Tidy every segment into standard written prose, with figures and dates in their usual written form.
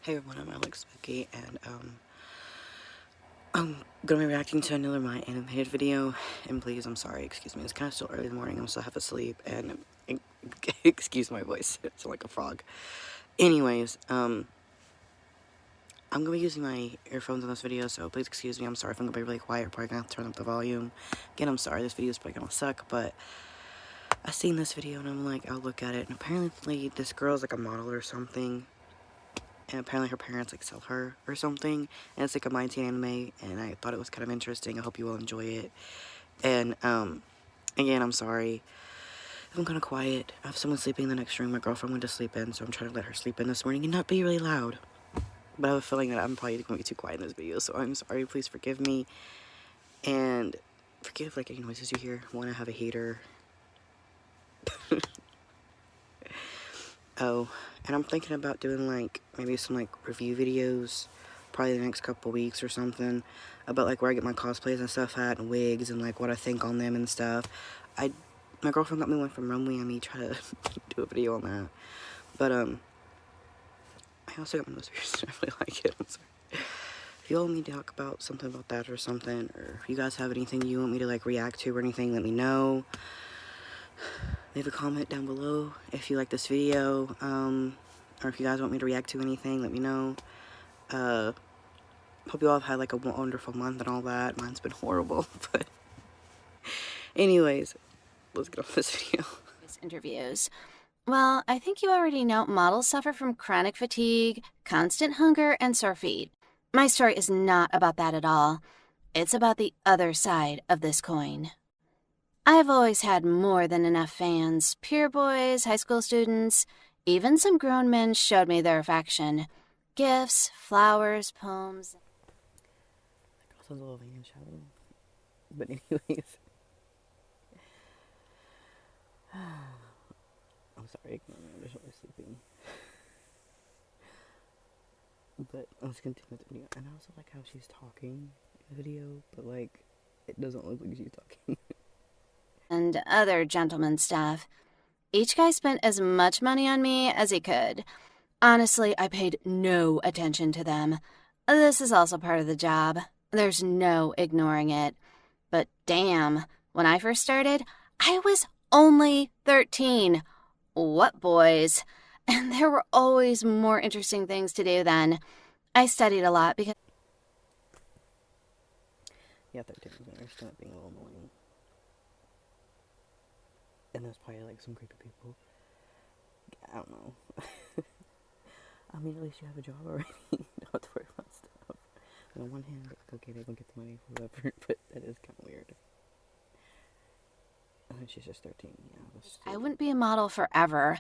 Hey everyone, I'm Alex Becky, and I'm gonna be reacting to another My Animated video, and please, I'm sorry, excuse me, it's kind of still early in the morning, I'm still half asleep, and excuse my voice, it's like a frog. Anyways, I'm gonna be using my earphones in this video, so please excuse me, I'm sorry if I'm gonna be really quiet, probably gonna have to turn up the volume. Again, I'm sorry, this video is probably gonna suck, but I seen this video, and I'm like, I'll look at it, and apparently this girl's like a model or something. And apparently her parents like sell her or something, and it's like a My Teen anime, and I thought it was kind of interesting. I hope you will enjoy it. And again, I'm sorry if I'm kind of quiet. I have someone sleeping in the next room. My girlfriend went to sleep in, so I'm trying to let her sleep in this morning and not be really loud. But I have a feeling that I'm probably going to be too quiet in this video, so I'm sorry. Please forgive me, and forgive like any noises you hear. One, I have a heater. Oh, and I'm thinking about doing like maybe some like review videos probably the next couple weeks or something about like where I get my cosplays and stuff at and wigs and like what I think on them and stuff. My girlfriend got me one from Runway and me try to do a video on that. But I also got one of those videos. I really like it. I'm sorry. If you want me to talk about something about that or something, or if you guys have anything you want me to like react to or anything, let me know. Leave a comment down below if you like this video, or if you guys want me to react to anything, let me know. Hope you all have had like a wonderful month and all that. Mine's been horrible, but anyways, let's get on with this video. Interviews. Well, I think you already know models suffer from chronic fatigue, constant hunger, and sore feet. My story is not about that at all. It's about the other side of this coin. I've always had more than enough fans. Peer boys, high school students, even some grown men showed me their affection. Gifts, flowers, poems. That girl sounds a little van shallow. But anyways. I'm sorry, ignore me, I'm just really sleeping. But let's continue with the video. And I also like how she's talking in the video, but like, it doesn't look like she's talking. And other gentleman stuff. Each guy spent as much money on me as he could. Honestly, I paid no attention to them. This is also part of the job. There's no ignoring it. But damn, when I first started, I was only 13. What boys? And there were always more interesting things to do then. I studied a lot because... Yeah, 13 is understand it being a little annoying. And there's probably like some creepy people. I don't know. I mean, at least you have a job already. You don't have to worry about stuff. On one hand, okay, they don't get the money for whatever, but that is kind of weird. And she's just 13, yeah. I wouldn't be a model forever.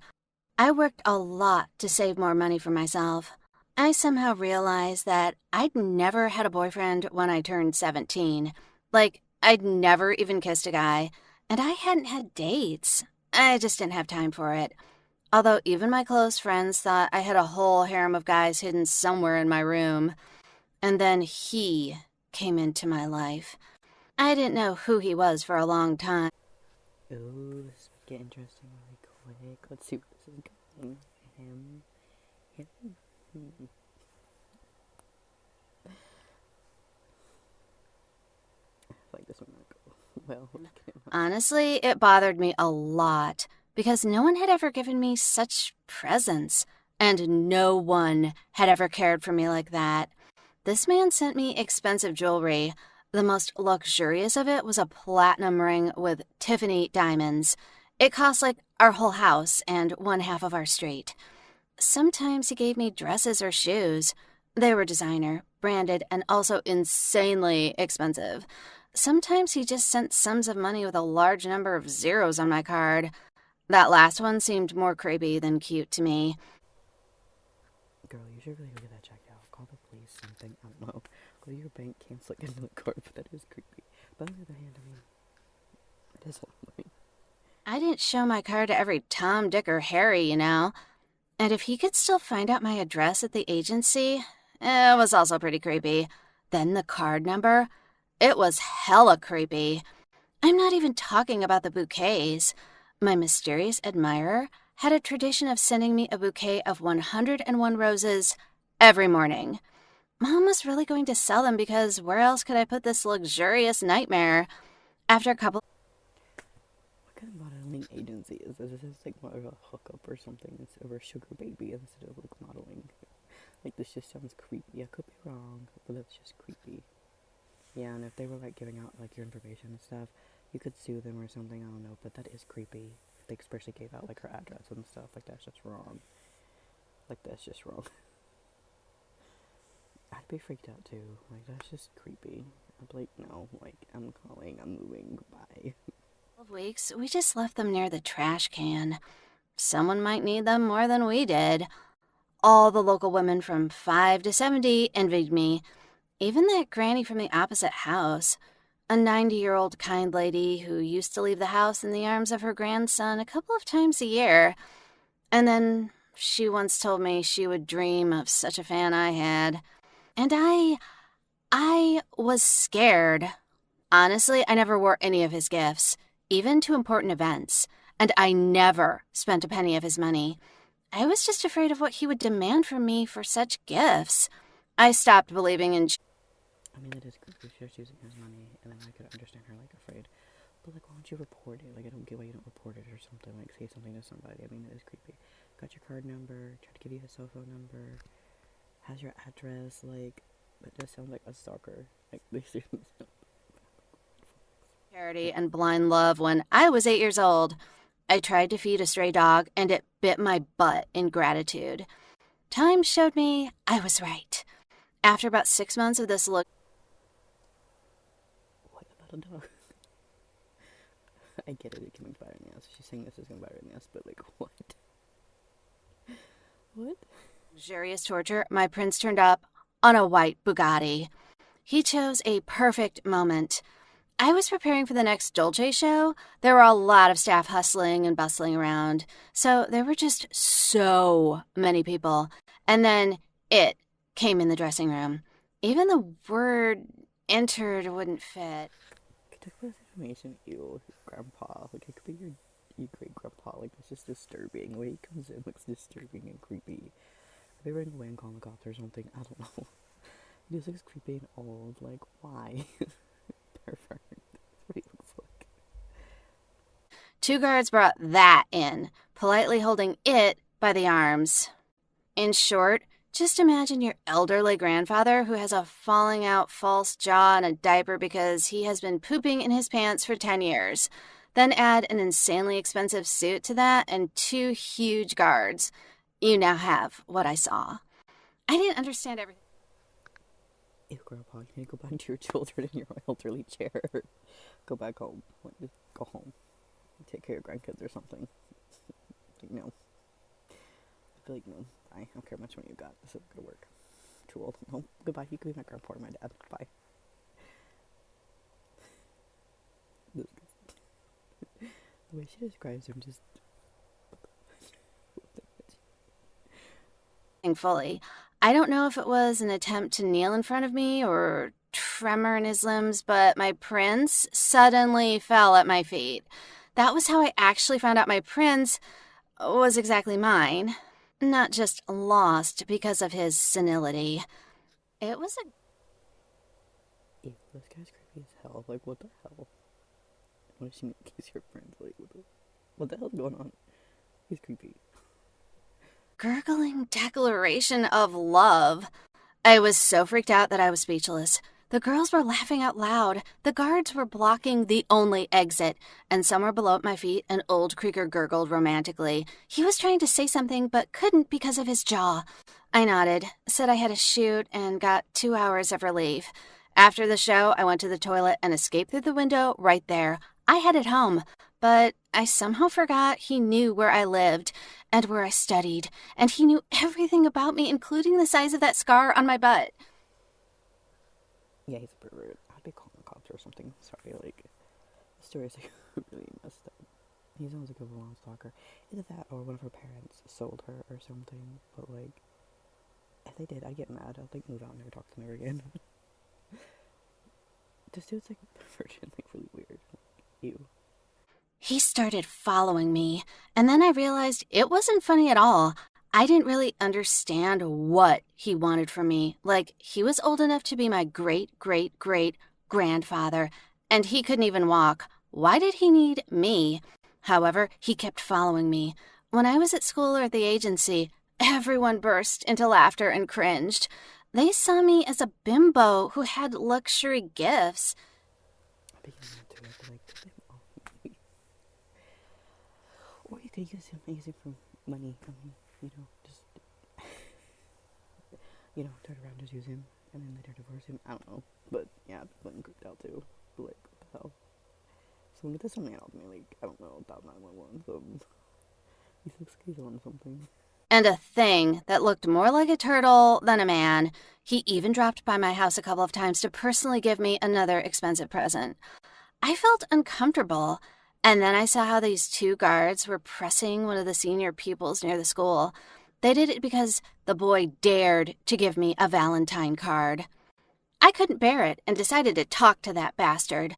I worked a lot to save more money for myself. I somehow realized that I'd never had a boyfriend when I turned 17. Like, I'd never even kissed a guy, and I hadn't had dates. I just didn't have time for it. Although even my close friends thought I had a whole harem of guys hidden somewhere in my room. And then he came into my life. I didn't know who he was for a long time. Ooh, this might get interesting really quick. Let's see where this is going. Him. I like this one might go well. Honestly, it bothered me a lot because no one had ever given me such presents, and no one had ever cared for me like that. This man sent me expensive jewelry. The most luxurious of it was a platinum ring with Tiffany diamonds. It cost like our whole house and one half of our street. Sometimes he gave me dresses or shoes. They were designer, branded, and also insanely expensive. Sometimes he just sent sums of money with a large number of zeros on my card. That last one seemed more creepy than cute to me. Girl, you should really get that checked out. Call the police, something, I don't know. Go to your bank, cancel it, get another card, but that is creepy. But on the other hand, I mean, it is a lot of money. I didn't show my card to every Tom, Dick, or Harry, you know. And if he could still find out my address at the agency, it was also pretty creepy. Then the card number, it was hella creepy. I'm not even talking about the bouquets. My mysterious admirer had a tradition of sending me a bouquet of 101 roses every morning. Mom was really going to sell them because where else could I put this luxurious nightmare? After a couple What kind of modeling agency is this? Is this like more of a hookup or something? It's over Sugar Baby instead of like modeling. Like this just sounds creepy. I could be wrong, but that's just creepy. Yeah, and if they were like giving out like your information and stuff, you could sue them or something. I don't know, but that is creepy. If they especially gave out like her address and stuff, like that's just wrong. Like that's just wrong. I'd be freaked out too. Like that's just creepy. I'd be like, no, like I'm calling, I'm moving, goodbye. weeks, we just left them near the trash can. Someone might need them more than we did. All the local women from 5 to 70 envied me. Even that granny from the opposite house. A 90-year-old kind lady who used to leave the house in the arms of her grandson a couple of times a year. And then she once told me she would dream of such a fan I had. And I was scared. Honestly, I never wore any of his gifts, even to important events. And I never spent a penny of his money. I was just afraid of what he would demand from me for such gifts. I stopped believing in... I mean, it is creepy if she's using his money, and then I could understand her, like, afraid. But, like, why don't you report it? Like, I don't get why you don't report it or something. Like, say something to somebody. I mean, it is creepy. Got your card number, tried to give you his cell phone number, has your address, like, that just sounds like a stalker. Like, they seriously sound... charity and blind love when I was 8 years old. I tried to feed a stray dog, and it bit my butt in gratitude. Time showed me I was right. After about 6 months of this look... What about a dog? I get it can bite her in the ass. She's saying this is gonna bite her in the ass, but, like, what? What? luxurious torture, my prince turned up on a white Bugatti. He chose a perfect moment. I was preparing for the next Dolce show. There were a lot of staff hustling and bustling around, so there were just so many people. And then it came in the dressing room. Even the word entered wouldn't fit. Could talk about this information, ew, his grandpa. Like, it could be your great grandpa. Like, that's just disturbing. The way he comes in looks disturbing and creepy. Are they running away and calling the cops or something? I don't know. He just looks creepy and old. Like, why? Pervert. That's what he looks like. 2 guards brought that in, politely holding it by the arms. In short, just imagine your elderly grandfather who has a falling out false jaw and a diaper because he has been pooping in his pants for 10 years. Then add an insanely expensive suit to that and 2 huge guards. You now have what I saw. I didn't understand everything. Ew, grandpa, you need to go back to your children in your elderly chair. Go back home. Like, just go home. Take care of your grandkids or something. Like, no. I feel like, no. I don't care how much money you got. This isn't gonna work. Too old. No. Goodbye. You can be my grandpa or my dad. Bye. The way she describes him just... fully. I don't know if it was an attempt to kneel in front of me or tremor in his limbs, but my prince suddenly fell at my feet. That was how I actually found out my prince was exactly mine. Not just lost because of his senility. It was a... Ew, this guy's creepy as hell. Like, what the hell? What does she mean? He's your friend. Like, what the hell's going on? He's creepy. gurgling declaration of love. I was so freaked out that I was speechless. The girls were laughing out loud. The guards were blocking the only exit, and somewhere below at my feet, an old Krieger gurgled romantically. He was trying to say something, but couldn't because of his jaw. I nodded, said I had a shoot, and got 2 hours of relief. After the show, I went to the toilet and escaped through the window right there. I headed home, but I somehow forgot he knew where I lived and where I studied, and he knew everything about me, including the size of that scar on my butt. Yeah, he's a pervert. I'd be calling the cops or something. Sorry, like, the story's like really messed up. He sounds like a full-on stalker. Either that or one of her parents sold her or something. But, like, if they did, I'd get mad. I'd, like, move out and never talk to them ever again. This dude's, like, a pervert and, like, really weird. Ew. He started following me, and then I realized it wasn't funny at all. I didn't really understand what he wanted from me. Like, he was old enough to be my great-great-great-grandfather, and he couldn't even walk. Why did he need me? However, he kept following me. When I was at school or at the agency, everyone burst into laughter and cringed. They saw me as a bimbo who had luxury gifts. I began to have to like tip him off. Or you could use it for money. I mean, just turn around, just use him, and then later divorce him. I don't know, but yeah, I've been creeped out too. But like, what the hell? So when this man out me, like, I don't know, about 911. So he thinks he's on something. And a thing that looked more like a turtle than a man. He even dropped by my house a couple of times to personally give me another expensive present. I felt uncomfortable, and then I saw how these two guards were pressing one of the senior pupils near the school. They did it because the boy dared to give me a Valentine card. I couldn't bear it and decided to talk to that bastard.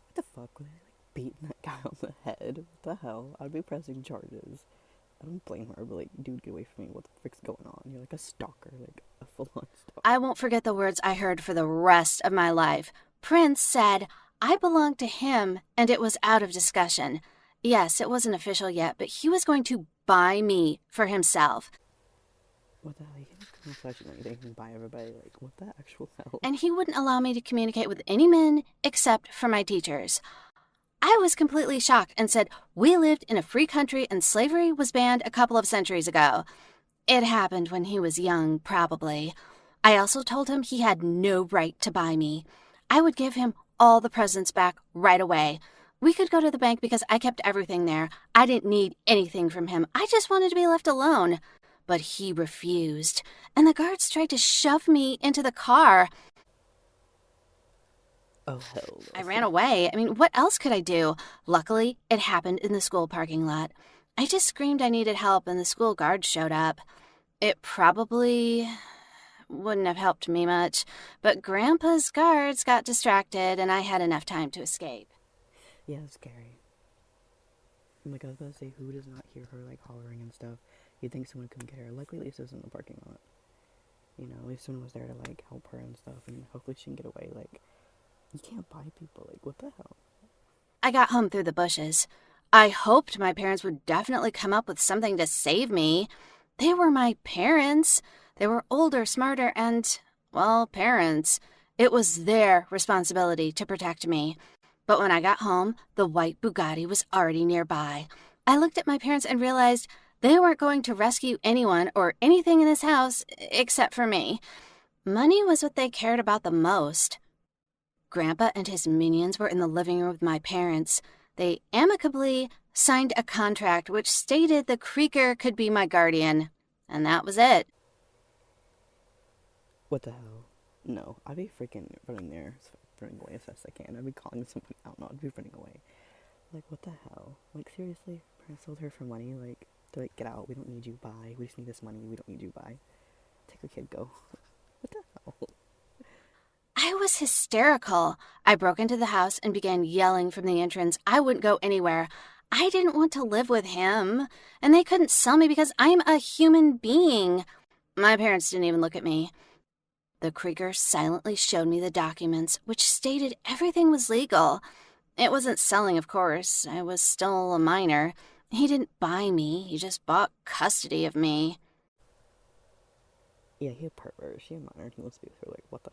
What the fuck? Were they like beating that guy on the head? What the hell? I'd be pressing charges. I don't blame her, but like, dude, get away from me. What the frick's going on? You're like a stalker, like a full-on stalker. I won't forget the words I heard for the rest of my life. Prince said I belonged to him, and it was out of discussion. Yes, it wasn't official yet, but he was going to buy me for himself. What the hell? You can't come flashing anything and buy everybody. Like, what the actual hell? And he wouldn't allow me to communicate with any men except for my teachers. I was completely shocked and said, we lived in a free country and slavery was banned a couple of centuries ago. It happened when he was young, probably. I also told him he had no right to buy me. I would give him all the presents back right away. We could go to the bank because I kept everything there. I didn't need anything from him. I just wanted to be left alone. But he refused, and the guards tried to shove me into the car. Oh, hell. I ran away. I mean, what else could I do? Luckily, it happened in the school parking lot. I just screamed I needed help, and the school guards showed up. It probably wouldn't have helped me much, but Grandpa's guards got distracted, and I had enough time to escape. Yeah, it's scary. Like, I was about to say, who does not hear her, like, hollering and stuff? You'd think someone couldn't get her. Luckily, Lisa's in the parking lot. At least someone was there to, like, help her and stuff, and hopefully she can get away. Like, you can't buy people. Like, what the hell? I got home through the bushes. I hoped my parents would definitely come up with something to save me. They were my parents. They were older, smarter, and, well, parents. It was their responsibility to protect me. But when I got home, the white Bugatti was already nearby. I looked at my parents and realized they weren't going to rescue anyone or anything in this house except for me. Money was what they cared about the most. Grandpa and his minions were in the living room with my parents. They amicably signed a contract which stated the Creaker could be my guardian. And that was it. What the hell? No, I'd be freaking running away as fast as I can. I'd be calling someone out. No, I'd be running away. Like, what the hell? Like, seriously? Parents sold her for money? Like, they're like, get out. We don't need you. Bye. We just need this money. We don't need you. Bye. Take your kid. Go. What the hell? I was hysterical. I broke into the house and began yelling from the entrance. I wouldn't go anywhere. I didn't want to live with him, and they couldn't sell me because I'm a human being. My parents didn't even look at me. The Krieger silently showed me the documents, which stated everything was legal. It wasn't selling, of course. I was still a minor. He didn't buy me. He just bought custody of me. Yeah, he a pervert. She a minor. He wants to be with her. Like, what the...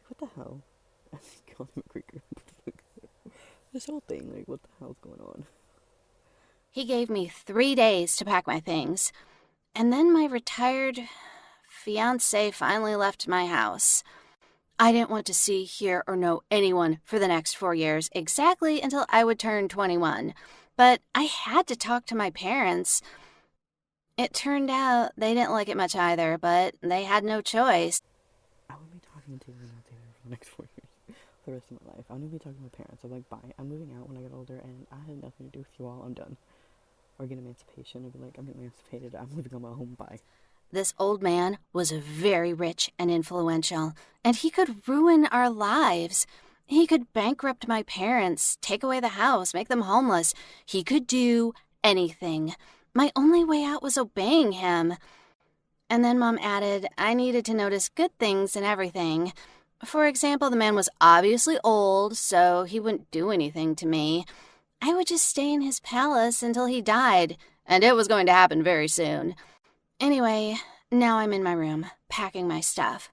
What the hell? I called him a creaker. This whole thing, like, what the hell's going on? He gave me 3 days to pack my things. And then my retired fiancé finally left my house. I didn't want to see, hear, or know anyone for the next 4 years, exactly until I would turn 21. But I had to talk to my parents. It turned out they didn't like it much either, but they had no choice. I would be talking to you and not dating for the next 4 years. For the rest of my life. I'm gonna be talking to my parents. I'm like, bye. I'm moving out when I get older, and I have nothing to do with you all. I'm done. Or get emancipation. I'd be like, I'm emancipated. I'm living on my own. Bye. This old man was very rich and influential, and he could ruin our lives. He could bankrupt my parents, take away the house, make them homeless. He could do anything. My only way out was obeying him. And then Mom added I needed to notice good things in everything. For example, the man was obviously old, so he wouldn't do anything to me. I would just stay in his palace until he died, and it was going to happen very soon. Anyway, now I'm in my room, packing my stuff.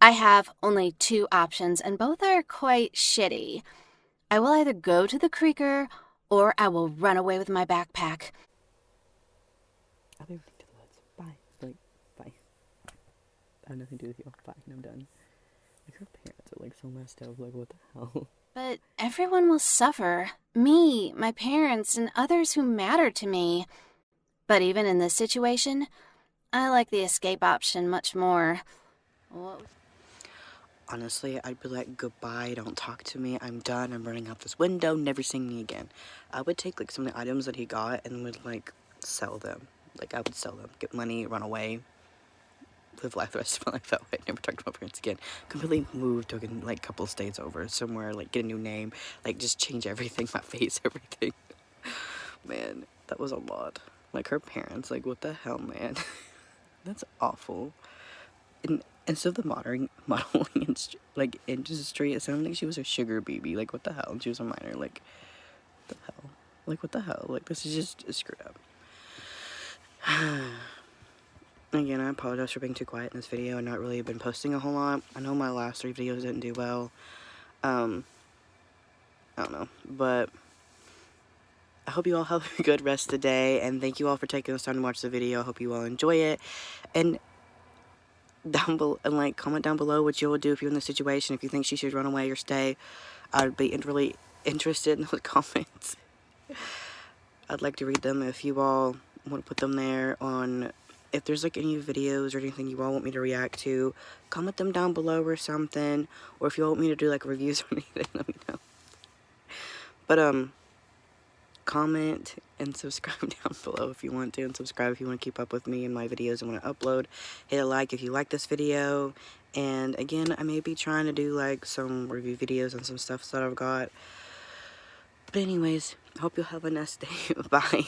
I have only 2 options, and both are quite shitty. I will either go to the creeker, or I will run away with my backpack. I'll be running to the woods. Bye. Like, bye. I have nothing to do with you. Bye. And I'm done. Like, her parents are, like, so messed up. Like, what the hell? But everyone will suffer. Me, my parents, and others who matter to me. But even in this situation, I like the escape option much more. What? Honestly, I'd be like, goodbye, don't talk to me, I'm done, I'm running out this window, never seeing me again. I would take, like, some of the items that he got and would, like, sell them. Like, I would sell them, get money, run away, live life the rest of my life that way, never talk to my parents again. Completely move to, like, a couple states over, somewhere, like, get a new name, like, just change everything, my face, everything. Man, that was a lot. Like, her parents, like, what the hell, man? That's awful. Instead of the modeling industry, it sounded like she was a sugar baby. Like, what the hell? And she was a minor. Like, what the hell? Like, what the hell? Like, this is just screwed up. Again, I apologize for being too quiet in this video and not really been posting a whole lot. I know my last 3 videos didn't do well. I don't know, but I hope you all have a good rest of the day, and thank you all for taking this time to watch the video. I hope you all enjoy it, and comment down below what you would do if you're in this situation, if you think she should run away or stay. I'd be really interested in those comments. I'd like to read them if you all want to put them there. On if there's like any videos or anything you all want me to react to, comment them down below or something, or if you all want me to do like reviews or anything, let me know. But comment and subscribe down below if you want to, and subscribe if you want to keep up with me and my videos and want to upload. Hit a like if you like this video, and again, I may be trying to do like some review videos and some stuff that I've got. But anyways, I hope you'll have a nice day. Bye.